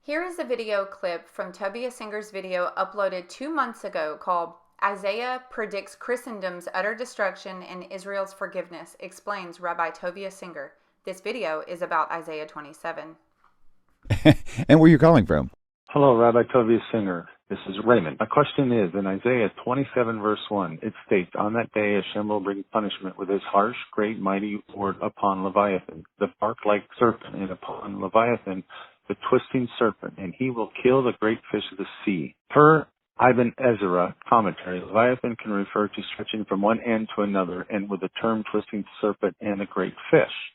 Here is a video clip from Tovia Singer's video uploaded 2 months ago called Isaiah Predicts Christendom's Utter Destruction and Israel's Forgiveness, explains Rabbi Tovia Singer. This video is about Isaiah 27. And where are you calling from? Hello, Rabbi Tovia Singer. This is Raymond. My question is, in Isaiah 27 verse 1, it states, "On that day Hashem will bring punishment with his harsh, great, mighty word upon Leviathan, the bark-like serpent, and upon Leviathan, the twisting serpent, and he will kill the great fish of the sea." Per Ibn Ezra commentary, Leviathan can refer to stretching from one end to another, and with the term twisting serpent and the great fish.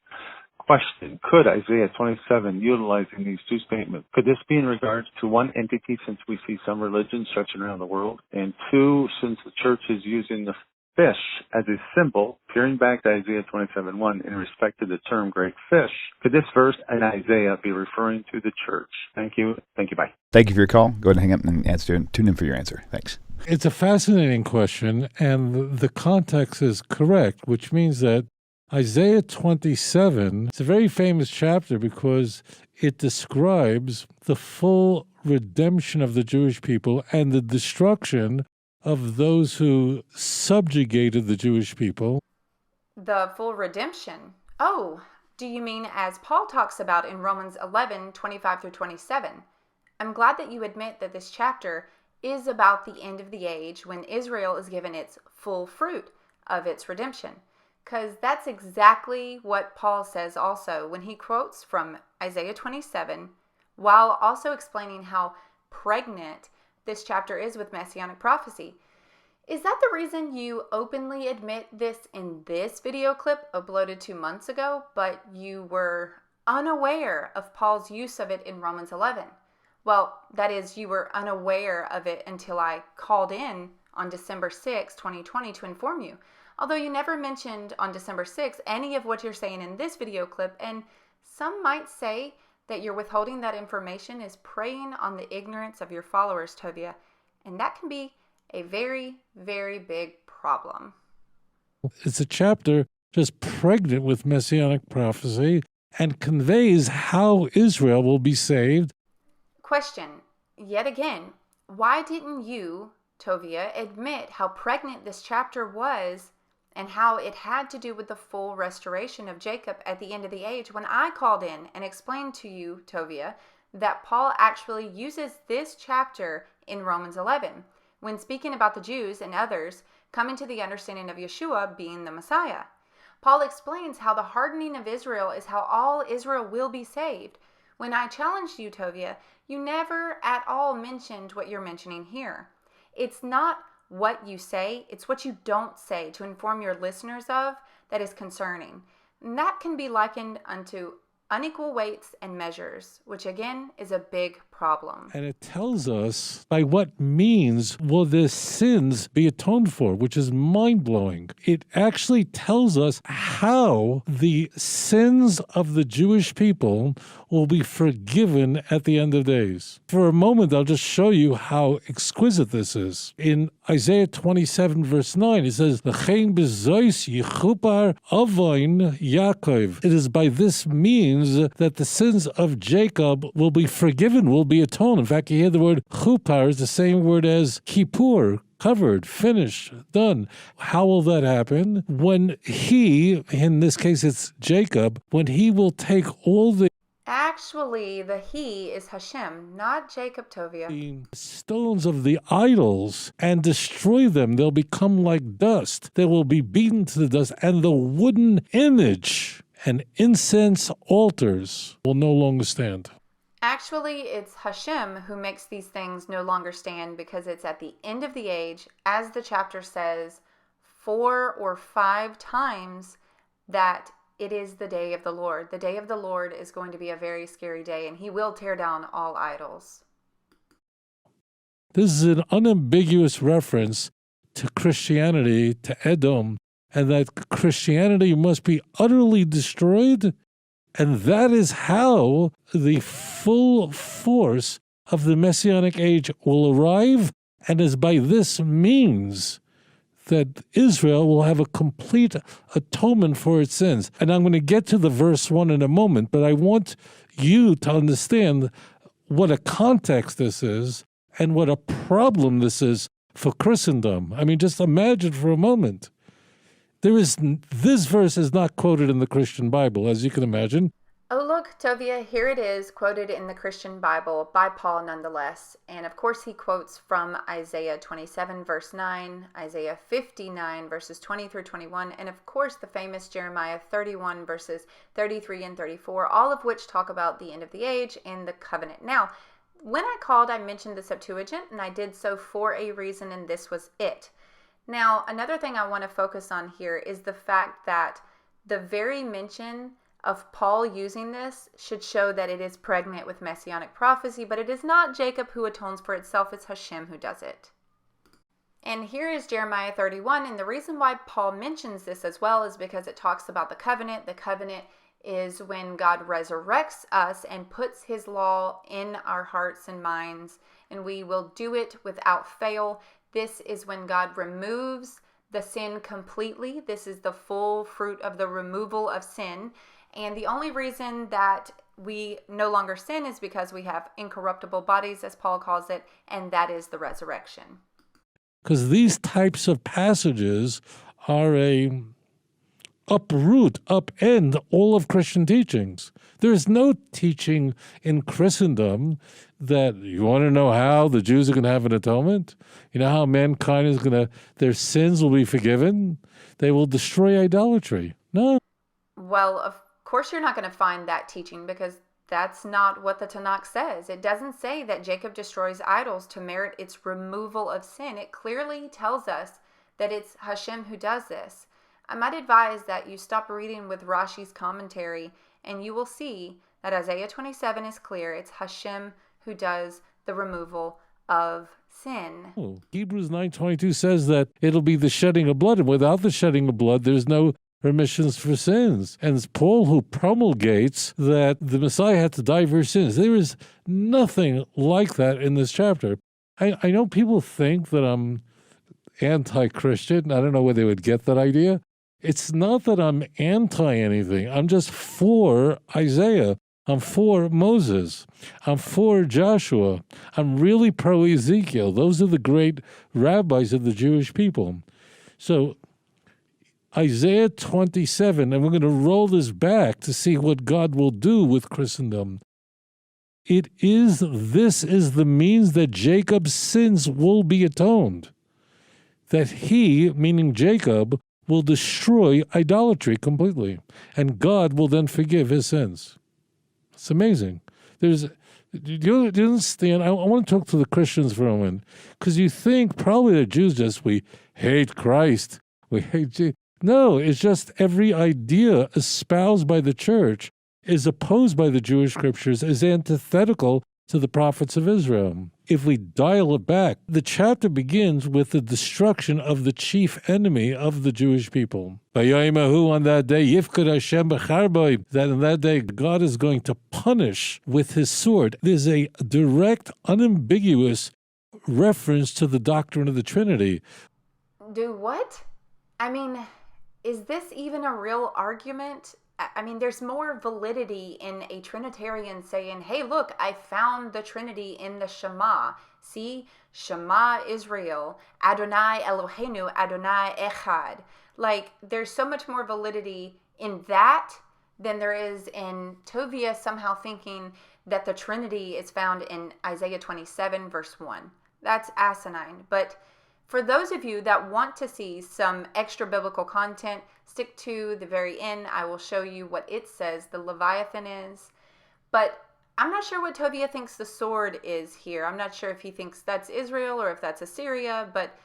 Question: could Isaiah 27, utilizing these two statements, could this be in regards to one entity, since we see some religions stretching around the world, and two, since the church is using the fish as a symbol, peering back to Isaiah 27:1 in respect to the term great fish, could this verse in Isaiah be referring to the church? Thank you. Bye. Thank you for your call. Go ahead and hang up and tune in for your answer. Thanks. It's a fascinating question, and the context is correct, which means that Isaiah 27 is a very famous chapter because it describes the full redemption of the Jewish people and the destruction of those who subjugated the Jewish people. The full redemption? Oh, do you mean as Paul talks about in Romans 11:25 through 27? I'm glad that you admit that this chapter is about the end of the age when Israel is given its full fruit of its redemption. Because that's exactly what Paul says also when he quotes from Isaiah 27, while also explaining how pregnant this chapter is with Messianic prophecy. Is that the reason you openly admit this in this video clip uploaded 2 months ago, but you were unaware of Paul's use of it in Romans 11? Well, that is, you were unaware of it until I called in on December 6, 2020 to inform you. Although you never mentioned on December 6th any of what you're saying in this video clip, and some might say that you're withholding that information is preying on the ignorance of your followers, Tovia, and that can be a very, very big problem. It's a chapter just pregnant with Messianic prophecy and conveys how Israel will be saved. Question, yet again, why didn't you, Tovia, admit how pregnant this chapter was and how it had to do with the full restoration of Jacob at the end of the age when I called in and explained to you, Tovia, that Paul actually uses this chapter in Romans 11 when speaking about the Jews and others coming to the understanding of Yeshua being the Messiah. Paul explains how the hardening of Israel is how all Israel will be saved. When I challenged you, Tovia, you never at all mentioned what you're mentioning here. It's not what you say, it's what you don't say to inform your listeners of that is concerning. And that can be likened unto unequal weights and measures, which again is a big problem. And it tells us by what means will their sins be atoned for, which is mind-blowing. It actually tells us how the sins of the Jewish people will be forgiven at the end of days. For a moment, I'll just show you how exquisite this is. In Isaiah 27, verse 9, it says, "L'chein bezois yichupar avoin Yaakov." It is by this means that the sins of Jacob will be forgiven, will be atoned. In fact, you hear the word chupar is the same word as kippur, covered, finished, done. How will that happen? When he, in this case it's Jacob, when he will take all the Actually, the he is Hashem, not Jacob, Tovia. stones of the idols and destroy them. They'll become like dust. They will be beaten to the dust, and the wooden image and incense altars will no longer stand. Actually, it's Hashem who makes these things no longer stand because it's at the end of the age, as the chapter says 4 or 5 times, that it is the day of the Lord. The day of the Lord is going to be a very scary day, and he will tear down all idols. This is an unambiguous reference to Christianity, to Edom, and that Christianity must be utterly destroyed. And that is how the full force of the Messianic age will arrive, and is by this means that Israel will have a complete atonement for its sins. And I'm going to get to the verse 1 in a moment, but I want you to understand what a context this is and what a problem this is for Christendom. I mean, just imagine for a moment. This verse is not quoted in the Christian Bible, as you can imagine. Oh, look, Tovia, here it is, quoted in the Christian Bible by Paul nonetheless. And of course, he quotes from Isaiah 27, verse 9, Isaiah 59, verses 20 through 21, and of course, the famous Jeremiah 31, verses 33 and 34, all of which talk about the end of the age and the covenant. Now, when I called, I mentioned the Septuagint, and I did so for a reason, and this was it. Now, another thing I want to focus on here is the fact that the very mention of Paul using this should show that it is pregnant with Messianic prophecy, but it is not Jacob who atones for itself, it's Hashem who does it. And here is Jeremiah 31, and the reason why Paul mentions this as well is because it talks about the covenant. The covenant is when God resurrects us and puts his law in our hearts and minds, and we will do it without fail. This is when God removes the sin completely. This is the full fruit of the removal of sin. And the only reason that we no longer sin is because we have incorruptible bodies, as Paul calls it, and that is the resurrection. Because these types of passages are upend all of Christian teachings. There is no teaching in Christendom that you want to know how the Jews are going to have an atonement? You know how mankind is going to, their sins will be forgiven? They will destroy idolatry. No. Well, of course you're not going to find that teaching because that's not what the Tanakh says. It doesn't say that Jacob destroys idols to merit its removal of sin. It clearly tells us that it's Hashem who does this. I might advise that you stop reading with Rashi's commentary and you will see that Isaiah 27 is clear. It's Hashem who does the removal of sin. Oh, Hebrews 9:22 says that it'll be the shedding of blood, and without the shedding of blood, there's no remissions for sins. And it's Paul who promulgates that the Messiah had to die for sins. There is nothing like that in this chapter. I know people think that I'm anti-Christian. I don't know where they would get that idea. It's not that I'm anti anything. I'm just for Isaiah. I'm for Moses. I'm for Joshua. I'm really pro-Ezekiel. Those are the great rabbis of the Jewish people. So Isaiah 27, and we're going to roll this back to see what God will do with Christendom. This is the means that Jacob's sins will be atoned. That he, meaning Jacob, will destroy idolatry completely. And God will then forgive his sins. It's amazing. Do you understand? I want to talk to the Christians for a moment. Because you think probably the Jews we hate Christ. We hate Jesus. No, it's just every idea espoused by the church is opposed by the Jewish scriptures, is antithetical to the prophets of Israel. If we dial it back, the chapter begins with the destruction of the chief enemy of the Jewish people. On that day, that in that day God is going to punish with his sword. There's a direct, unambiguous reference to the doctrine of the Trinity. Do what? I mean, is this even a real argument? I mean, there's more validity in a Trinitarian saying, hey, look, I found the Trinity in the Shema. See, Shema Israel, Adonai Eloheinu, Adonai Echad. Like, there's so much more validity in that than there is in Tovia somehow thinking that the Trinity is found in Isaiah 27, verse 1. That's asinine. But for those of you that want to see some extra biblical content, stick to the very end. I will show you what it says the Leviathan is. But I'm not sure what Tovia thinks the sword is here. I'm not sure if he thinks that's Israel or if that's Assyria. But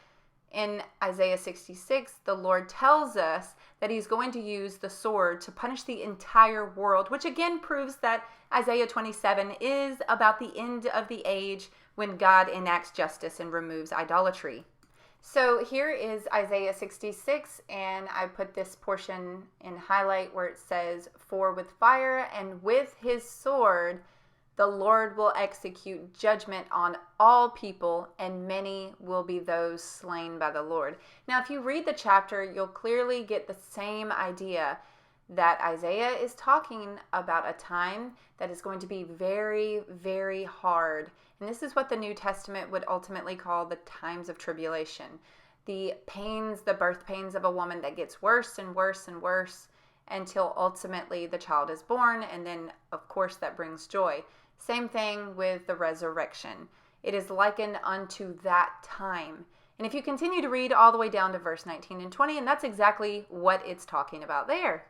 in Isaiah 66, the Lord tells us that he's going to use the sword to punish the entire world, which again proves that Isaiah 27 is about the end of the age when God enacts justice and removes idolatry. So here is Isaiah 66, and I put this portion in highlight where it says, "For with fire and with his sword the Lord will execute judgment on all people, and many will be those slain by the Lord." Now, if you read the chapter, you'll clearly get the same idea that Isaiah is talking about a time that is going to be very, very hard. And this is what the New Testament would ultimately call the times of tribulation. The pains, the birth pains of a woman that gets worse and worse and worse until ultimately the child is born. And then, of course, that brings joy. Same thing with the resurrection. It is likened unto that time. And if you continue to read all the way down to verse 19 and 20, and that's exactly what it's talking about there.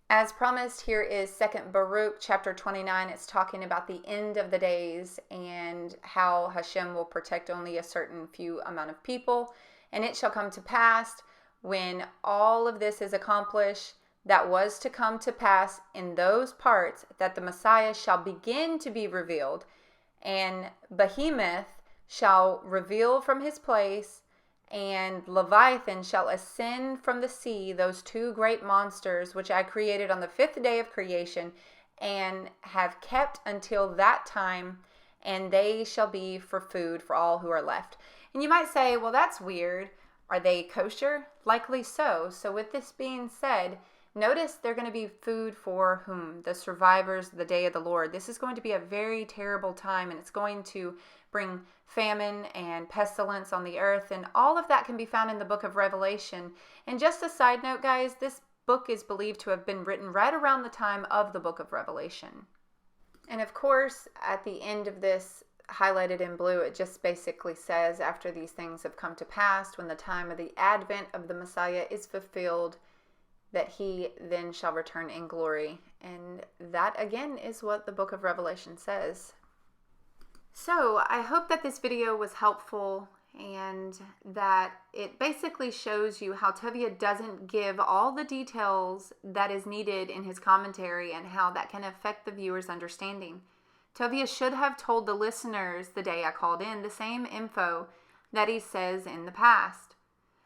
As promised, here is 2 Baruch chapter 29. It's talking about the end of the days and how Hashem will protect only a certain few amount of people. And it shall come to pass when all of this is accomplished, that was to come to pass in those parts, that the Messiah shall begin to be revealed, and Behemoth shall reveal from his place, and Leviathan shall ascend from the sea, those two great monsters which I created on the 5th day of creation, and have kept until that time, and they shall be for food for all who are left. And you might say, well, that's weird. Are they kosher? Likely so. So with this being said, notice they're going to be food for whom? The survivors, the day of the Lord. This is going to be a very terrible time, and it's going to bring famine and pestilence on the earth, and all of that can be found in the book of Revelation. And just a side note, guys, this book is believed to have been written right around the time of the book of Revelation. And of course, at the end of this, highlighted in blue, it just basically says, after these things have come to pass, when the time of the advent of the Messiah is fulfilled, that he then shall return in glory. And that again is what the book of Revelation says. So I hope that this video was helpful and that it basically shows you how Tovia doesn't give all the details that is needed in his commentary and how that can affect the viewer's understanding. Tovia should have told the listeners the day I called in the same info that he says in the past,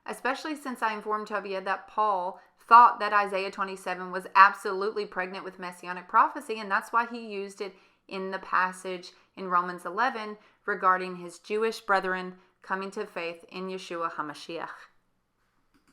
especially since I informed Tovia that Paul thought that Isaiah 27 was absolutely pregnant with Messianic prophecy, and that's why he used it in the passage in Romans 11 regarding his Jewish brethren coming to faith in Yeshua HaMashiach.